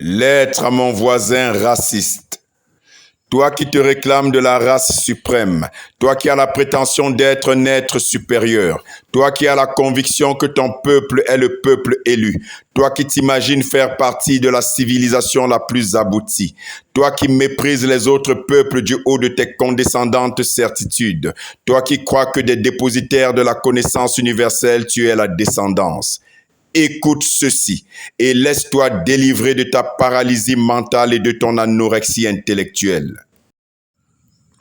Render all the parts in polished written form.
L'être à mon voisin raciste. Toi qui te réclames de la race suprême, toi qui as la prétention d'être un être supérieur, toi qui as la conviction que ton peuple est le peuple élu, toi qui t'imagines faire partie de la civilisation la plus aboutie, toi qui méprises les autres peuples du haut de tes condescendantes certitudes, toi qui crois que des dépositaires de la connaissance universelle tu es la descendance. Écoute ceci et laisse-toi délivrer de ta paralysie mentale et de ton anorexie intellectuelle.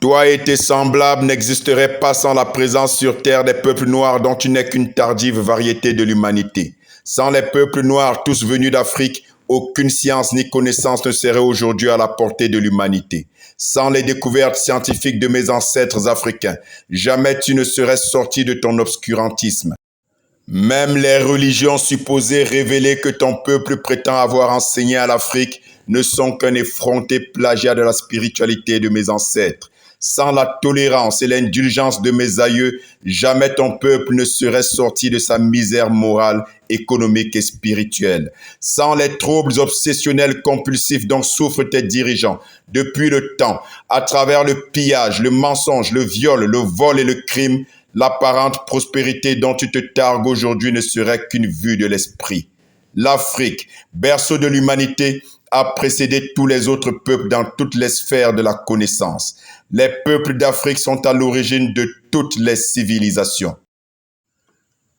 Toi et tes semblables n'existeraient pas sans la présence sur terre des peuples noirs dont tu n'es qu'une tardive variété de l'humanité. Sans les peuples noirs tous venus d'Afrique, aucune science ni connaissance ne serait aujourd'hui à la portée de l'humanité. Sans les découvertes scientifiques de mes ancêtres africains, jamais tu ne serais sorti de ton obscurantisme. Même les religions supposées révélées que ton peuple prétend avoir enseigné à l'Afrique ne sont qu'un effronté plagiat de la spiritualité de mes ancêtres. Sans la tolérance et l'indulgence de mes aïeux, jamais ton peuple ne serait sorti de sa misère morale, économique et spirituelle. Sans les troubles obsessionnels compulsifs dont souffrent tes dirigeants depuis le temps, à travers le pillage, le mensonge, le viol, le vol et le crime, l'apparente prospérité dont tu te targues aujourd'hui ne serait qu'une vue de l'esprit. L'Afrique, berceau de l'humanité, a précédé tous les autres peuples dans toutes les sphères de la connaissance. Les peuples d'Afrique sont à l'origine de toutes les civilisations.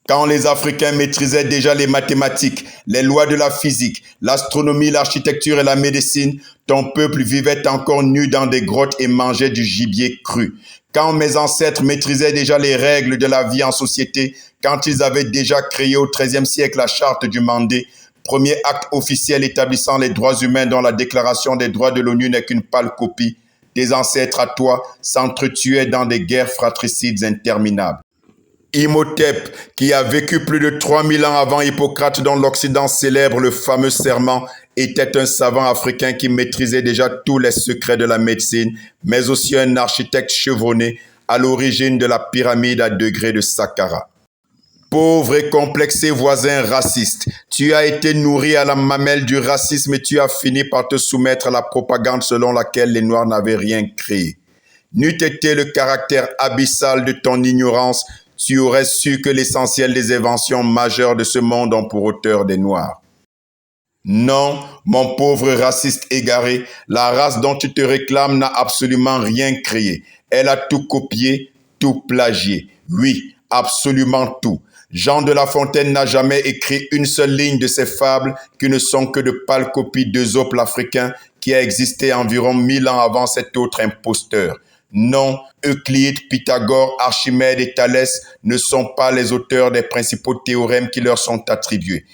Quand les Africains maîtrisaient déjà les mathématiques, les lois de la physique, l'astronomie, l'architecture et la médecine, ton peuple vivait encore nu dans des grottes et mangeait du gibier cru. Quand mes ancêtres maîtrisaient déjà les règles de la vie en société, quand ils avaient déjà créé au XIIIe siècle la charte du Mandé, premier acte officiel établissant les droits humains dont la déclaration des droits de l'ONU n'est qu'une pâle copie, tes ancêtres à toi s'entretuaient dans des guerres fratricides interminables. Imhotep, qui a vécu plus de 3000 ans avant Hippocrate dont l'Occident célèbre le fameux serment, était un savant africain qui maîtrisait déjà tous les secrets de la médecine, mais aussi un architecte chevronné à l'origine de la pyramide à degrés de Saqqara. Pauvre et complexé voisin raciste, tu as été nourri à la mamelle du racisme et tu as fini par te soumettre à la propagande selon laquelle les Noirs n'avaient rien créé. N'eût été le caractère abyssal de ton ignorance, tu aurais su que l'essentiel des inventions majeures de ce monde ont pour auteur des Noirs. Non, mon pauvre raciste égaré, la race dont tu te réclames n'a absolument rien créé. Elle a tout copié, tout plagié. Oui, absolument tout. Jean de La Fontaine n'a jamais écrit une seule ligne de ses fables qui ne sont que de pâles copies d'Ésope l'Africain qui a existé environ 1000 ans avant cet autre imposteur. Non, Euclide, Pythagore, Archimède et Thalès ne sont pas les auteurs des principaux théorèmes qui leur sont attribués.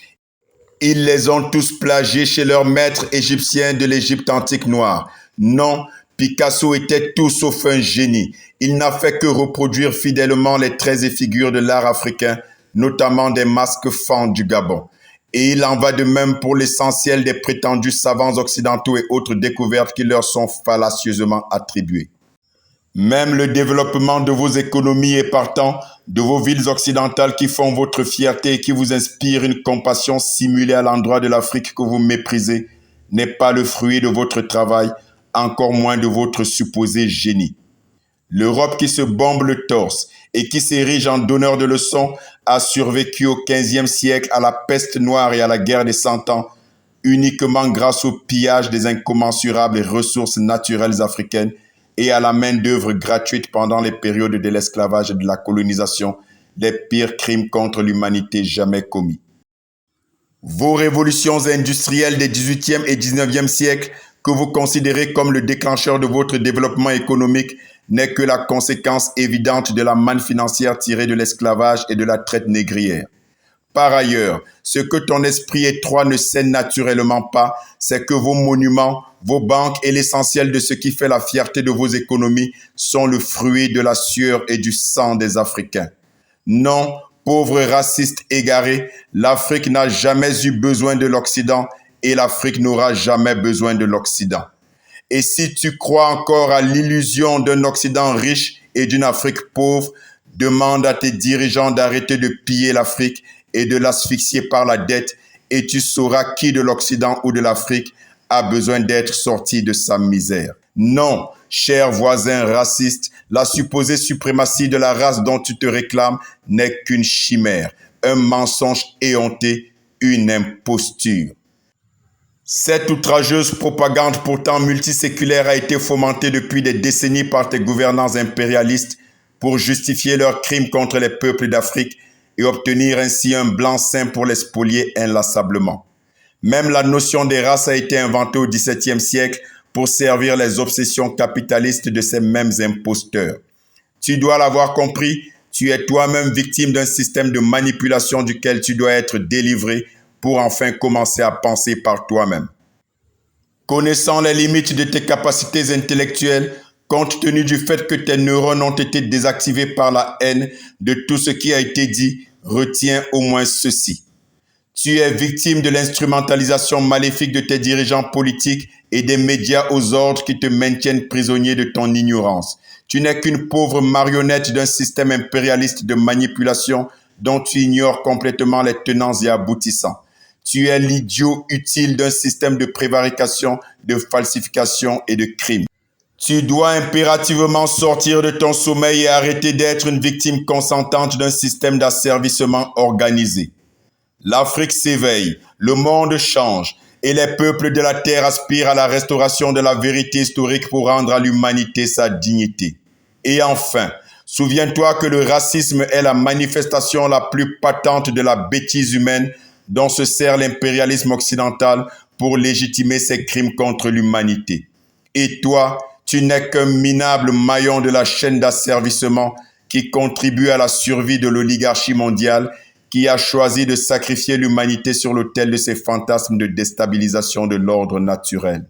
Ils les ont tous plagiés chez leurs maîtres égyptiens de l'Égypte antique noire. Non, Picasso était tout sauf un génie. Il n'a fait que reproduire fidèlement les traits et figures de l'art africain, notamment des masques fans du Gabon. Et il en va de même pour l'essentiel des prétendus savants occidentaux et autres découvertes qui leur sont fallacieusement attribuées. Même le développement de vos économies et partant de vos villes occidentales qui font votre fierté et qui vous inspirent une compassion simulée à l'endroit de l'Afrique que vous méprisez n'est pas le fruit de votre travail, encore moins de votre supposé génie. L'Europe qui se bombe le torse et qui s'érige en donneur de leçons a survécu au XVe siècle à la peste noire et à la guerre des 100 ans uniquement grâce au pillage des incommensurables ressources naturelles africaines et à la main-d'œuvre gratuite pendant les périodes de l'esclavage et de la colonisation, les pires crimes contre l'humanité jamais commis. Vos révolutions industrielles des XVIIIe et XIXe siècles, que vous considérez comme le déclencheur de votre développement économique, n'est que la conséquence évidente de la manne financière tirée de l'esclavage et de la traite négrière. Par ailleurs, ce que ton esprit étroit ne sait naturellement pas, c'est que vos monuments, vos banques et l'essentiel de ce qui fait la fierté de vos économies sont le fruit de la sueur et du sang des Africains. Non, pauvre raciste égaré, l'Afrique n'a jamais eu besoin de l'Occident et l'Afrique n'aura jamais besoin de l'Occident. Et si tu crois encore à l'illusion d'un Occident riche et d'une Afrique pauvre, demande à tes dirigeants d'arrêter de piller l'Afrique et de l'asphyxier par la dette, et tu sauras qui de l'Occident ou de l'Afrique a besoin d'être sorti de sa misère. Non, cher voisin raciste, la supposée suprématie de la race dont tu te réclames n'est qu'une chimère, un mensonge éhonté, une imposture. Cette outrageuse propagande pourtant multiséculaire a été fomentée depuis des décennies par tes gouvernants impérialistes pour justifier leurs crimes contre les peuples d'Afrique et obtenir ainsi un blanc-seing pour les spolier inlassablement. Même la notion des races a été inventée au XVIIe siècle pour servir les obsessions capitalistes de ces mêmes imposteurs. Tu dois l'avoir compris, tu es toi-même victime d'un système de manipulation duquel tu dois être délivré pour enfin commencer à penser par toi-même. Connaissant les limites de tes capacités intellectuelles, compte tenu du fait que tes neurones ont été désactivés par la haine de tout ce qui a été dit, retiens au moins ceci. Tu es victime de l'instrumentalisation maléfique de tes dirigeants politiques et des médias aux ordres qui te maintiennent prisonnier de ton ignorance. Tu n'es qu'une pauvre marionnette d'un système impérialiste de manipulation dont tu ignores complètement les tenants et aboutissants. Tu es l'idiot utile d'un système de prévarication, de falsification et de crime. Tu dois impérativement sortir de ton sommeil et arrêter d'être une victime consentante d'un système d'asservissement organisé. L'Afrique s'éveille, le monde change et les peuples de la terre aspirent à la restauration de la vérité historique pour rendre à l'humanité sa dignité. Et enfin, souviens-toi que le racisme est la manifestation la plus patente de la bêtise humaine dont se sert l'impérialisme occidental pour légitimer ses crimes contre l'humanité. Et toi, tu n'es qu'un minable maillon de la chaîne d'asservissement qui contribue à la survie de l'oligarchie mondiale qui a choisi de sacrifier l'humanité sur l'autel de ses fantasmes de déstabilisation de l'ordre naturel.